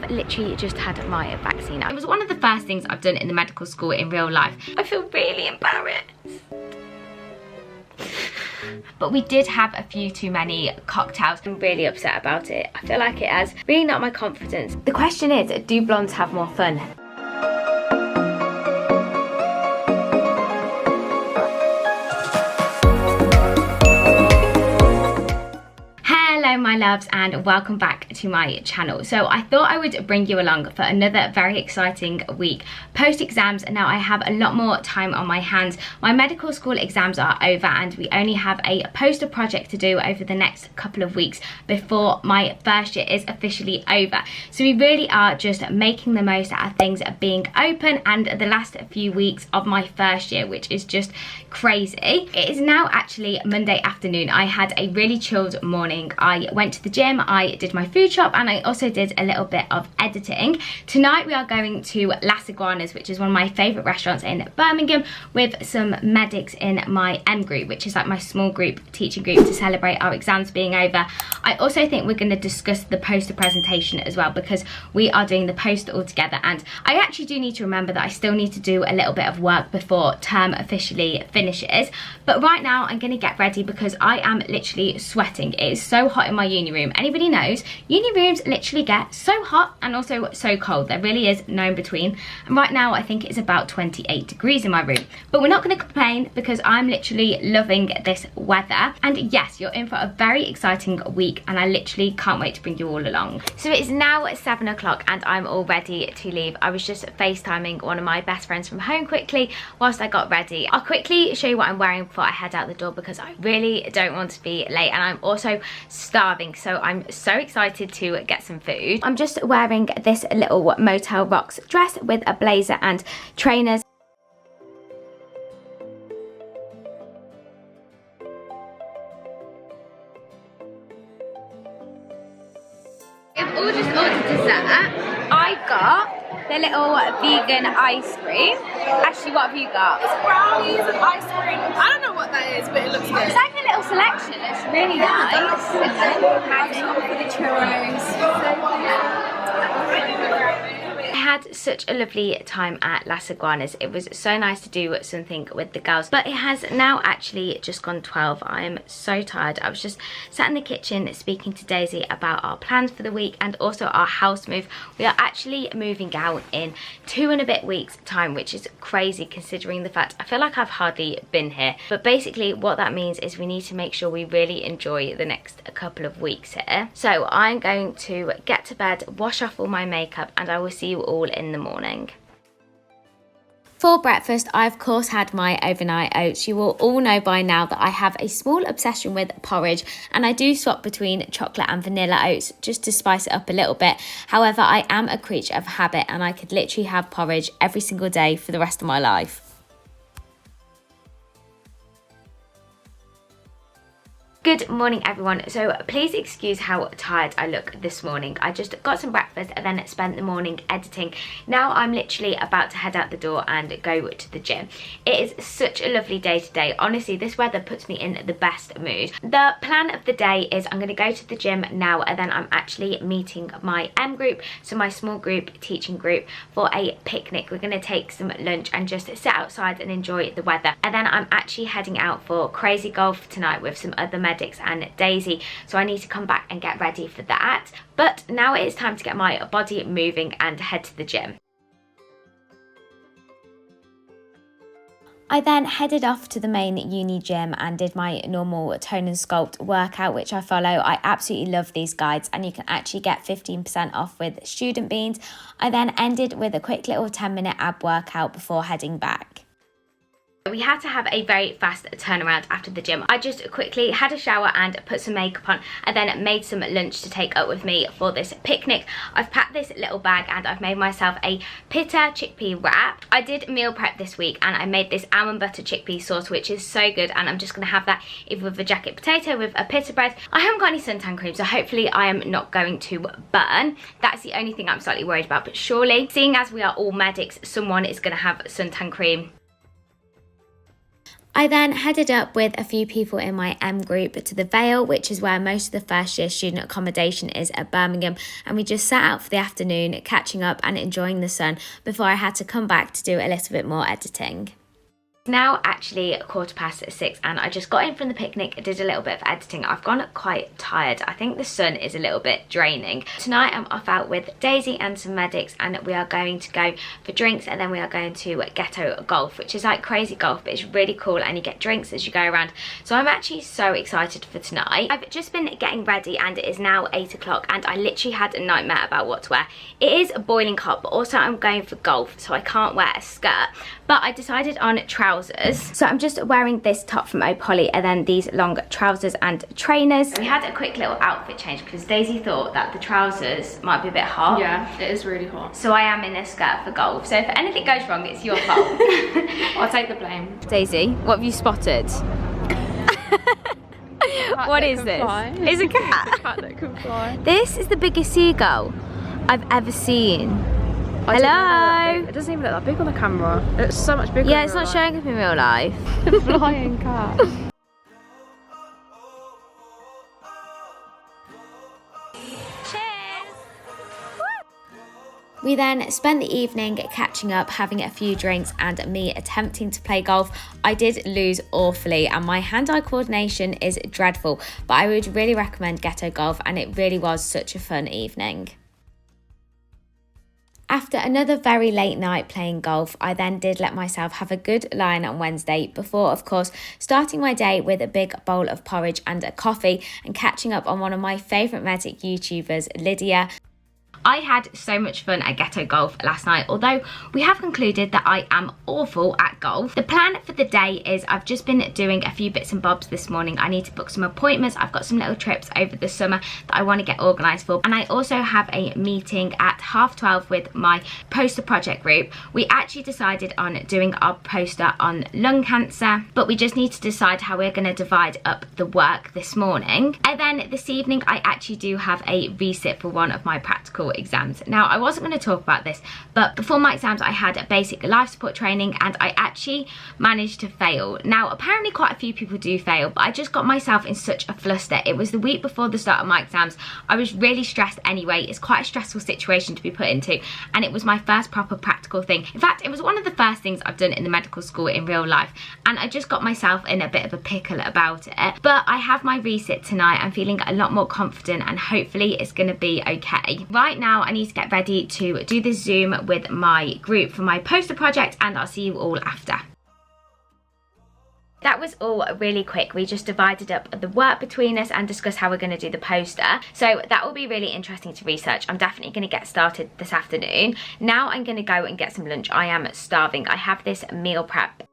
have literally just had my vaccine. It was one of the first things I've done in the medical school in real life. I feel really embarrassed. But we did have a few too many cocktails. I'm really upset about it. I feel like it has really knocked my confidence. The question is, do blondes have more fun? Hello my loves and welcome back to my channel. So I thought I would bring you along for another very exciting week post exams. Now I have a lot more time on my hands. My medical school exams are over and we only have a poster project to do over the next couple of weeks before my first year is officially over. So we really are just making the most out of things being open and the last few weeks of my first year, which is just crazy. It is now actually Monday afternoon. I had a really chilled morning. I went to the gym, I did my food shop, and I also did a little bit of editing. Tonight we are going to Las Iguanas, which is one of my favourite restaurants in Birmingham, with some medics in my M group, which is like my small group, teaching group, to celebrate our exams being over. I also think we're going to discuss the poster presentation as well, because we are doing the poster all together, and I actually do need to remember that I still need to do a little bit of work before term officially finishes. But right now I'm going to get ready because I am literally sweating. It is so hot in my uni room. Anybody knows, uni rooms literally get so hot and also so cold. There really is no in between. And right now I think it's about 28 degrees in my room. But we're not going to complain because I'm literally loving this weather. And yes, you're in for a very exciting week and I literally can't wait to bring you all along. So it's now 7 o'clock and I'm all ready to leave. I was just FaceTiming one of my best friends from home quickly whilst I got ready. I'll quickly show you what I'm wearing before I head out the door because I really don't want to be late and I'm also starving, so I'm so excited to get some food. I'm just wearing this little Motel Rocks dress with a blazer and trainers. I've all just ordered dessert. I got the little vegan ice cream. Ashley, what have you got? It's brownies and ice cream. I don't know what that is, but it looks good. It's like a little selection. It's really nice. For the churros. I had such a lovely time at Las Iguanas. It was so nice to do something with the girls, but it has now actually just gone 12. I am so tired. I was just sat in the kitchen speaking to Daisy about our plans for the week and also our house move. We are actually moving out in 2 and a bit weeks time, which is crazy considering the fact I feel like I've hardly been here. But basically what that means is we need to make sure we really enjoy the next couple of weeks here. So I'm going to get to bed, wash off all my makeup, and I will see you all in the morning. For breakfast, I of course had my overnight oats. You will all know by now that I have a small obsession with porridge and I do swap between chocolate and vanilla oats just to spice it up a little bit. However, I am a creature of habit and I could literally have porridge every single day for the rest of my life. Good morning everyone. So please excuse how tired I look this morning. I just got some breakfast and then spent the morning editing. Now I'm literally about to head out the door and go to the gym. It is such a lovely day today. Honestly, this weather puts me in the best mood. The plan of the day is I'm going to go to the gym now and then I'm actually meeting my M group, so my small group, teaching group, for a picnic. We're going to take some lunch and just sit outside and enjoy the weather. And then I'm actually heading out for crazy golf tonight with some other medics and Daisy, so I need to come back and get ready for that. But now it is time to get my body moving and head to the gym. I then headed off to the main uni gym and did my normal tone and sculpt workout, which I follow. I absolutely love these guides and you can actually get 15% off with student beans. I then ended with a quick little 10-minute ab workout before heading back. We had to have a very fast turnaround after the gym. I just quickly had a shower and put some makeup on and then made some lunch to take up with me for this picnic. I've packed this little bag and I've made myself a pita chickpea wrap. I did meal prep this week and I made this almond butter chickpea sauce, which is so good, and I'm just going to have that either with a jacket potato, with a pita bread. I haven't got any suntan cream, so hopefully I am not going to burn. That's the only thing I'm slightly worried about, but surely, seeing as we are all medics, someone is going to have suntan cream. I then headed up with a few people in my M group to the Vale, which is where most of the first year student accommodation is at Birmingham, and we just sat out for the afternoon, catching up and enjoying the sun before I had to come back to do a little bit more editing. Now actually 6:15 and I just got in from the picnic, did a little bit of editing. I've gone quite tired. I think the sun is a little bit draining. Tonight I'm off out with Daisy and some medics, and we are going to go for drinks, and then we are going to Ghetto Golf, which is like crazy golf, but it's really cool and you get drinks as you go around. So I'm actually so excited for tonight. I've just been getting ready and it is now 8 o'clock and I literally had a nightmare about what to wear. It is boiling hot, but also I'm going for golf, so I can't wear a skirt. But I decided on trousers. So I'm just wearing this top from Opoly and then these long trousers and trainers. We had a quick little outfit change because Daisy thought that the trousers might be a bit hot. Yeah, it is really hot. So I am in a skirt for golf. So if anything goes wrong, it's your fault. I'll take the blame. Daisy, what have you spotted? What is this? Fly. It's a cat. It's a cat that can fly. This is the biggest seagull I've ever seen. Hello? It doesn't even look that big on the camera. It's so much bigger. Yeah, it's not showing up in real life. The flying cat. We then spent the evening catching up, having a few drinks and me attempting to play golf. I did lose awfully and my hand-eye coordination is dreadful, but I would really recommend Ghetto Golf and it really was such a fun evening. After another very late night playing golf, I then did let myself have a good line on Wednesday before, of course, starting my day with a big bowl of porridge and a coffee and catching up on one of my favourite medic YouTubers, Lydia. I had so much fun at Ghetto Golf last night, although we have concluded that I am awful at golf. The plan for the day is I've just been doing a few bits and bobs this morning. I need to book some appointments. I've got some little trips over the summer that I want to get organised for. And I also have a meeting at 12:30 with my poster project group. We actually decided on doing our poster on lung cancer, but we just need to decide how we're going to divide up the work this morning. And then this evening I actually do have a resit for one of my practical exams. Now I wasn't going to talk about this, but before my exams I had a basic life support training and I actually managed to fail. Now apparently quite a few people do fail, but I just got myself in such a fluster. It was the week before the start of my exams. I was really stressed anyway. It's quite a stressful situation to be put into, and it was my first proper practical thing. In fact, it was one of the first things I've done in the medical school in real life, and I just got myself in a bit of a pickle about it. But I have my resit tonight. I'm feeling a lot more confident and hopefully it's going to be okay. Right now I need to get ready to do the Zoom with my group for my poster project, and I'll see you all after. That was all really quick. We just divided up the work between us and discussed how we're going to do the poster. So that will be really interesting to research. I'm definitely going to get started this afternoon. Now I'm going to go and get some lunch. I am starving. I have this meal prep.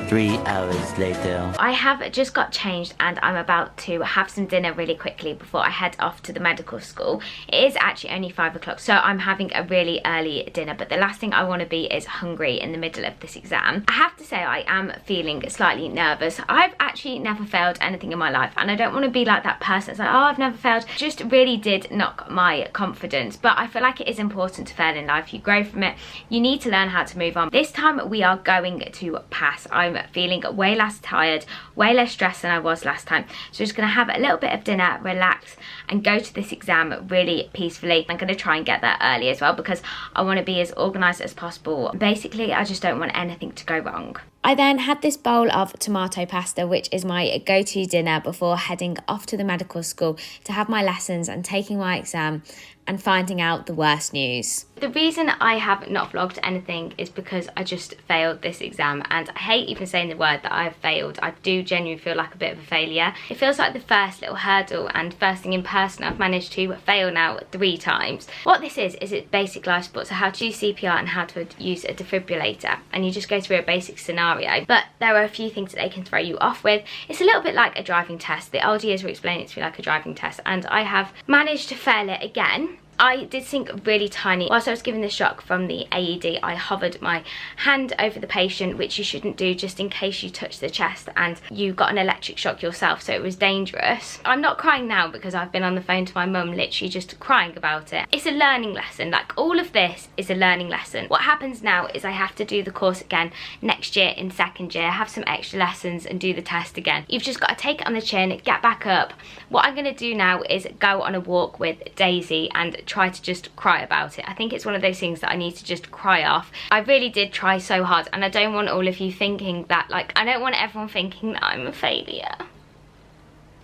3 hours later. I have just got changed and I'm about to have some dinner really quickly before I head off to the medical school. It is actually only 5 o'clock, so I'm having a really early dinner, but the last thing I want to be is hungry in the middle of this exam. I have to say I am feeling slightly nervous. I've actually never failed anything in my life and I don't want to be like that person that's like, oh, I've never failed. Just really did knock my confidence, but I feel like it is important to fail in life. You grow from it. You need to learn how to move on. This time we are going to pass. I'm feeling way less tired, way less stressed than I was last time. So just going to have a little bit of dinner, relax and go to this exam really peacefully. I'm going to try and get there early as well because I want to be as organised as possible. Basically, I just don't want anything to go wrong. I then had this bowl of tomato pasta, which is my go-to dinner before heading off to the medical school to have my lessons and taking my exam and finding out the worst news. The reason I have not vlogged anything is because I just failed this exam, and I hate even saying the word that I have failed. I do genuinely feel like a bit of a failure. It feels like the first little hurdle, and first thing in person I've managed to fail now 3 times. What this is it's basic life support, so how to use CPR and how to use a defibrillator, and you just go through a basic scenario, but there are a few things that they can throw you off with. It's a little bit like a driving test. The old years were explaining it to me like a driving test, and I have managed to fail it again. I did sink really tiny. Whilst I was given the shock from the AED, I hovered my hand over the patient, which you shouldn't do just in case you touch the chest and you got an electric shock yourself, so it was dangerous. I'm not crying now because I've been on the phone to my mum literally just crying about it. It's a learning lesson. Like, all of this is a learning lesson. What happens now is I have to do the course again next year in second year, have some extra lessons and do the test again. You've just got to take it on the chin, get back up. What I'm going to do now is go on a walk with Daisy and try to just cry about it. I think it's one of those things that I need to just cry off. I really did try so hard, and I don't want all of you thinking that, like, I don't want everyone thinking that I'm a failure.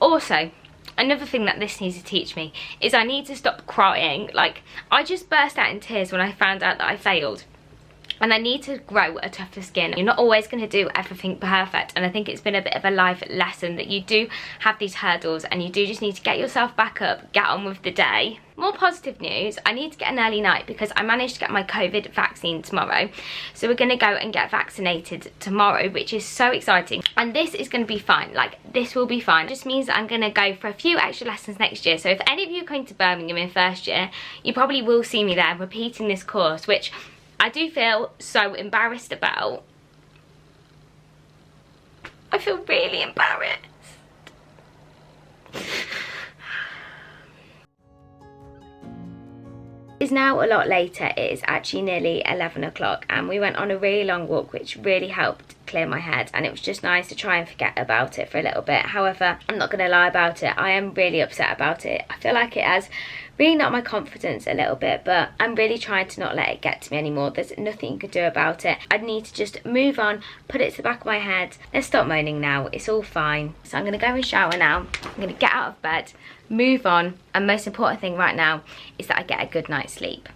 Also, another thing that this needs to teach me is I need to stop crying. Like, I just burst out in tears when I found out that I failed. And I need to grow a tougher skin. You're not always going to do everything perfect, and I think it's been a bit of a life lesson that you do have these hurdles and you do just need to get yourself back up, get on with the day. More positive news, I need to get an early night because I managed to get my COVID vaccine tomorrow. So we're going to go and get vaccinated tomorrow, which is so exciting. And this is going to be fine. Like, this will be fine. It just means that I'm going to go for a few extra lessons next year. So if any of you are going to Birmingham in first year, you probably will see me there repeating this course, which I do feel so embarrassed about. I feel really embarrassed. It's now a lot later. It is actually nearly 11 o'clock and we went on a really long walk, which really helped clear my head, and it was just nice to try and forget about it for a little bit. However, I'm not going to lie about it, I am really upset about it. I feel like it has really knocked my confidence a little bit, but I'm really trying to not let it get to me anymore. There's nothing you can do about it. I need to just move on, put it to the back of my head. Let's stop moaning now, it's all fine. So I'm going to go and shower now. I'm going to get out of bed, move on, and most important thing right now is that I get a good night's sleep.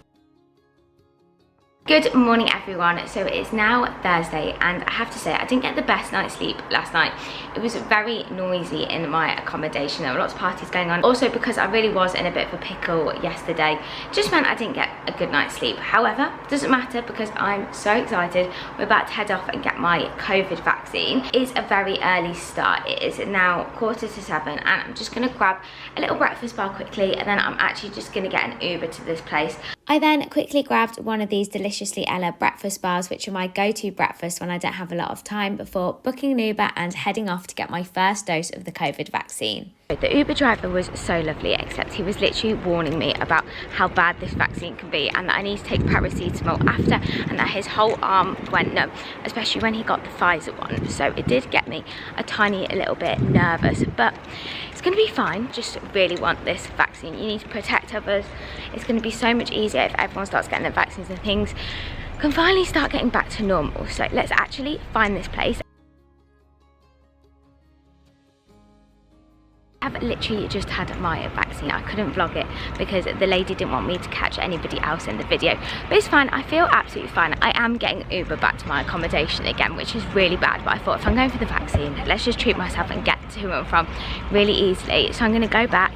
Good morning everyone. So it is now Thursday and I have to say I didn't get the best night's sleep last night. It was very noisy in my accommodation. There were lots of parties going on. Also, because I really was in a bit of a pickle yesterday, just meant I didn't get a good night's sleep. However, it doesn't matter because I'm so excited. We're about to head off and get my COVID vaccine. It's a very early start. It is now 7:15 and I'm just going to grab a little breakfast bar quickly, and then I'm actually just going to get an Uber to this place. I then quickly grabbed one of these Deliciously Ella breakfast bars, which are my go-to breakfast when I don't have a lot of time, before booking an Uber and heading off to get my first dose of the COVID vaccine. The Uber driver was so lovely, except he was literally warning me about how bad this vaccine can be and that I need to take paracetamol after, and that his whole arm went numb, especially when he got the Pfizer one. So it did get me a tiny little bit nervous, but it's going to be fine. Just really want this vaccine. You need to protect others. It's going to be so much easier if everyone starts getting their vaccines and things can finally start getting back to normal. So let's actually find this place. I've literally just had my vaccine. I couldn't vlog it because the lady didn't want me to catch anybody else in the video, but it's fine. I feel absolutely fine. I am getting Uber back to my accommodation again, which is really bad, but I thought if I'm going for the vaccine, let's just treat myself and get to and from really easily. So I'm going to go back,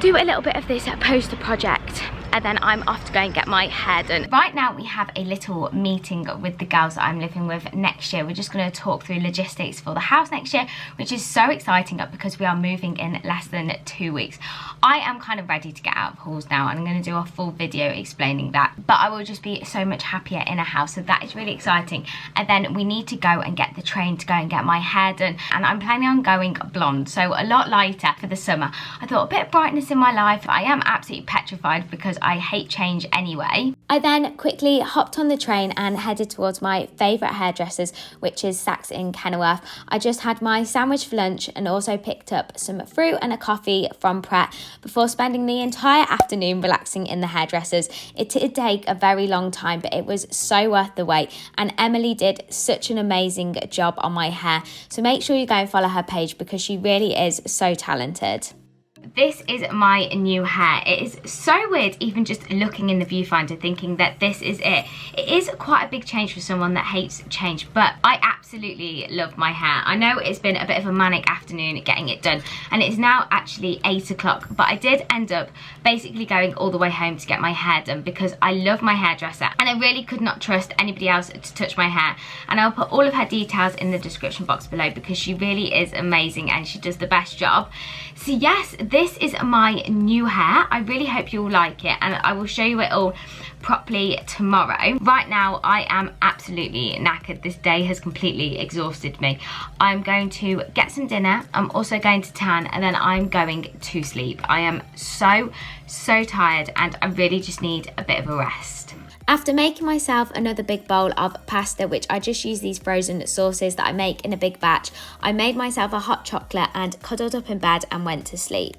do a little bit of this poster project, and then I'm off to go and get my hair done. Right now we have a little meeting with the girls that I'm living with next year. We're just going to talk through logistics for the house next year, which is so exciting because we are moving in less than 2 weeks. I am kind of ready to get out of halls now, and I'm going to do a full video explaining that, but I will just be so much happier in a house, so that is really exciting. And then we need to go and get the train to go and get my hair done, and I'm planning on going blonde, so a lot lighter for the summer. I thought a bit of brightness in my life. I am absolutely petrified because I hate change anyway. I then quickly hopped on the train and headed towards my favourite hairdressers, which is Saks in Kenilworth. I just had my sandwich for lunch and also picked up some fruit and a coffee from Pret before spending the entire afternoon relaxing in the hairdressers. It did take a very long time, but it was so worth the wait, and Emily did such an amazing job on my hair. So make sure you go and follow her page because she really is so talented. This is my new hair. It is so weird even just looking in the viewfinder thinking that this is it. It is quite a big change for someone that hates change, but I absolutely love my hair. I know it's been a bit of a manic afternoon getting it done, and it's now actually 8 o'clock, but I did end up basically going all the way home to get my hair done because I love my hairdresser and I really could not trust anybody else to touch my hair. And I'll put all of her details in the description box below because she really is amazing and she does the best job. So yes, this this is my new hair. I really hope you'll like it, and I will show you it all properly tomorrow. Right now I am absolutely knackered. This day has completely exhausted me. I'm going to get some dinner, I'm also going to tan, and then I'm going to sleep. I am so tired and I really just need a bit of a rest. After making myself another big bowl of pasta, which I just use these frozen sauces that I make in a big batch, I made myself a hot chocolate and cuddled up in bed and went to sleep.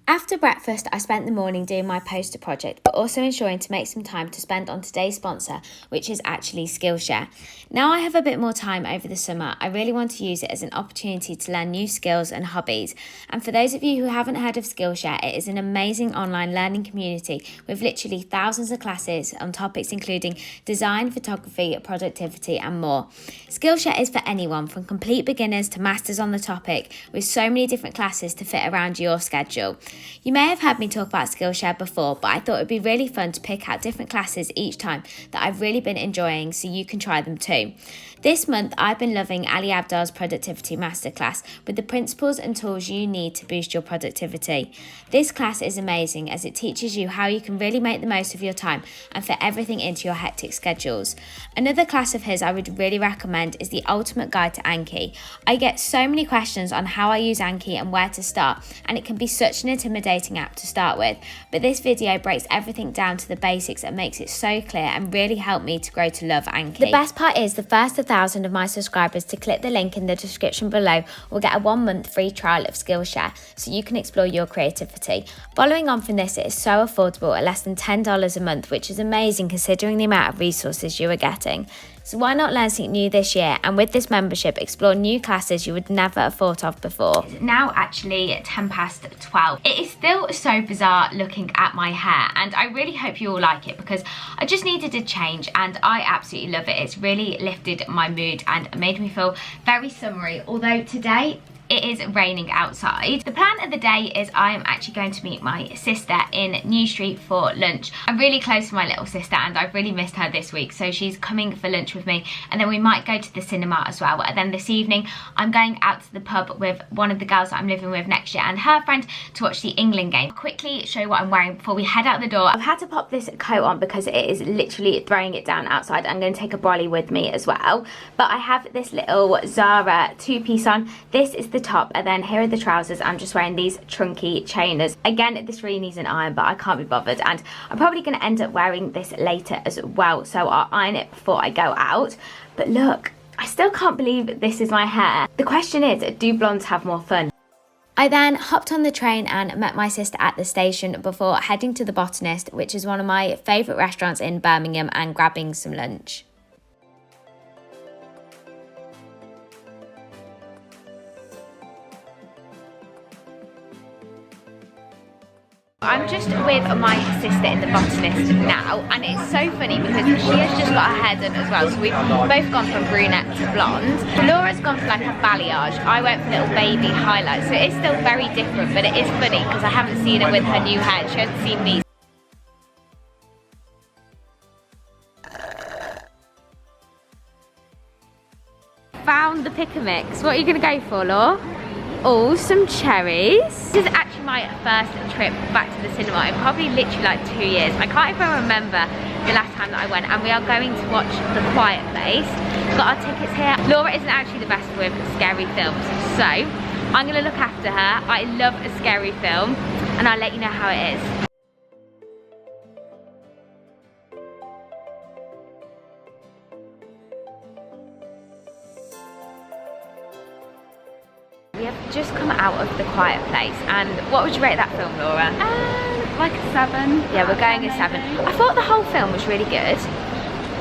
After breakfast, I spent the morning doing my poster project, but also ensuring to make some time to spend on today's sponsor, which is actually Skillshare. Now I have a bit more time over the summer, I really want to use it as an opportunity to learn new skills and hobbies. And for those of you who haven't heard of Skillshare, it is an amazing online learning community with literally thousands of classes on topics including design, photography, productivity and more. Skillshare is for anyone from complete beginners to masters on the topic, with so many different classes to fit around your schedule. You may have heard me talk about Skillshare before, but I thought it would be really fun to pick out different classes each time that I've really been enjoying, so you can try them too. This month I've been loving Ali Abdaal's Productivity Masterclass with the principles and tools you need to boost your productivity. This class is amazing as it teaches you how you can really make the most of your time and fit everything into your hectic schedules. Another class of his I would really recommend is the Ultimate Guide to Anki. I get so many questions on how I use Anki and where to start, and it can be such an intimidating app to start with, but this video breaks everything down to the basics and makes it so clear and really helped me to grow to love Anki. The best part is the first 1,000 of my subscribers to click the link in the description below will get a 1-month free trial of Skillshare so you can explore your creativity. Following on from this, it is so affordable at less than $10 a month, which is amazing considering the amount of resources you are getting. So why not learn something new this year, and with this membership explore new classes you would never have thought of before. It's now actually 12:10. It is still so bizarre looking at my hair, and I really hope you all like it because I just needed a change and I absolutely love it. It's really lifted my mood and made me feel very summery, although today it is raining outside. The plan of the day is I am actually going to meet my sister in New Street for lunch. I'm really close to my little sister and I've really missed her this week, so she's coming for lunch with me, and then we might go to the cinema as well. And then this evening I'm going out to the pub with one of the girls that I'm living with next year and her friend to watch the England game. I'll quickly show you what I'm wearing before we head out the door. I've had to pop this coat on because it is literally throwing it down outside. I'm going to take a brolly with me as well, but I have this little Zara two-piece on. This is the top, and then here are the trousers. I'm just wearing these chunky trainers. Again, this really needs an iron, but I can't be bothered, and I'm probably going to end up wearing this later as well, so I'll iron it before I go out. But look, I still can't believe this is my hair. The question is, do blondes have more fun? I then hopped on the train and met my sister at the station before heading to the Botanist, which is one of my favourite restaurants in Birmingham, and grabbing some lunch. I'm just with my sister in the Botanist now, and it's so funny because she has just got her hair done as well, so we've both gone from brunette to blonde. Laura's gone for like a balayage, I went for little baby highlights, so it's still very different, but it is funny because I haven't seen her with her new hair. She hasn't seen these. Found the pick a mix. What are you going to go for, Laura? Oh, some cherries. This is actually my first trip back to the cinema in probably literally like 2 years. I can't even remember the last time that I went, and we are going to watch The Quiet Place. We've got our tickets here. Laura isn't actually the best with scary films, so I'm going to look after her. I love a scary film, and I'll let you know how it is. We have just come out of The Quiet Place, and what would you rate that film, Laura? Like a 7. Yeah, we're going a 7. I thought the whole film was really good,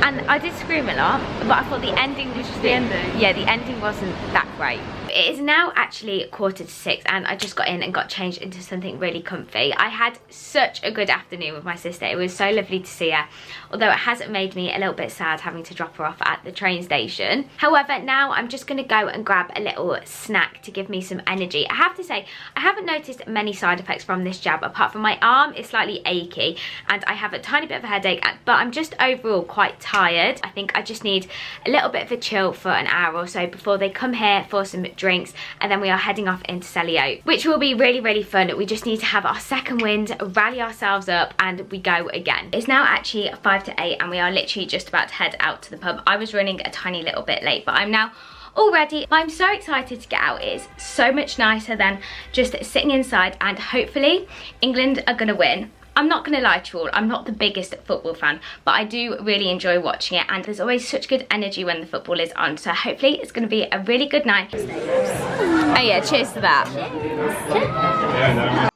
and I did scream a lot, but I thought the ending was just... The ending? Yeah, the ending wasn't that great. it is now actually 5:45 and I just got in and got changed into something really comfy. I had such a good afternoon with my sister. It was so lovely to see her, although it hasn't made me a little bit sad having to drop her off at the train station. However, now I'm just going to go and grab a little snack to give me some energy. I have to say, I haven't noticed many side effects from this jab, apart from my arm is slightly achy and I have a tiny bit of a headache, but I'm just overall quite tired. I think I just need a little bit of a chill for an hour or so before they come here for some drinks, and then we are heading off into Selly, which will be really, really fun. We just need to have our second wind, rally ourselves up, and we go again. It's now actually 5 to 8 and we are literally just about to head out to the pub. I was running a tiny little bit late, but I'm now all ready. I'm so excited to get out. It is so much nicer than just sitting inside, and hopefully England are gonna win. I'm not going to lie to you all, I'm not the biggest football fan, but I do really enjoy watching it, and there's always such good energy when the football is on, so hopefully it's going to be a really good night. Oh yeah, cheers to that. Cheers.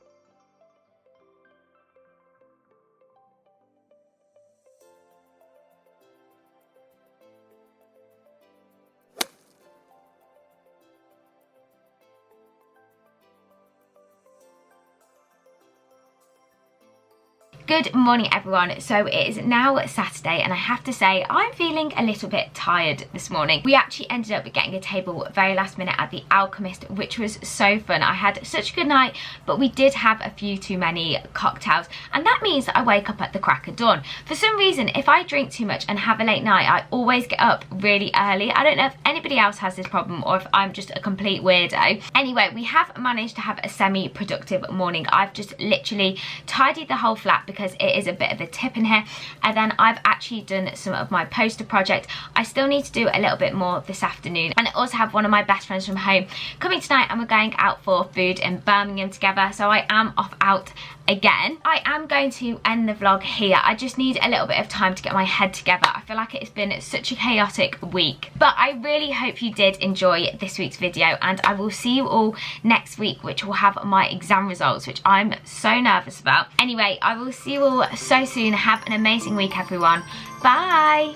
Good morning everyone. So it is now Saturday and I have to say I'm feeling a little bit tired this morning. We actually ended up getting a table very last minute at the Alchemist, which was so fun. I had such a good night, but we did have a few too many cocktails, and that means that I wake up at the crack of dawn. For some reason, if I drink too much and have a late night, I always get up really early. I don't know if anybody else has this problem or if I'm just a complete weirdo. Anyway, we have managed to have a semi-productive morning. I've just literally tidied the whole flat because it is a bit of a tip in here, and then I've actually done some of my poster project. I still need to do a little bit more this afternoon, and I also have one of my best friends from home coming tonight and we're going out for food in Birmingham together, so I am off out again. I am going to end the vlog here. I just need a little bit of time to get my head together. I feel like it's been such a chaotic week, but I really hope you did enjoy this week's video, and I will see you all next week, which will have my exam results, which I'm so nervous about. Anyway, I will see you all so soon. Have an amazing week everyone. Bye.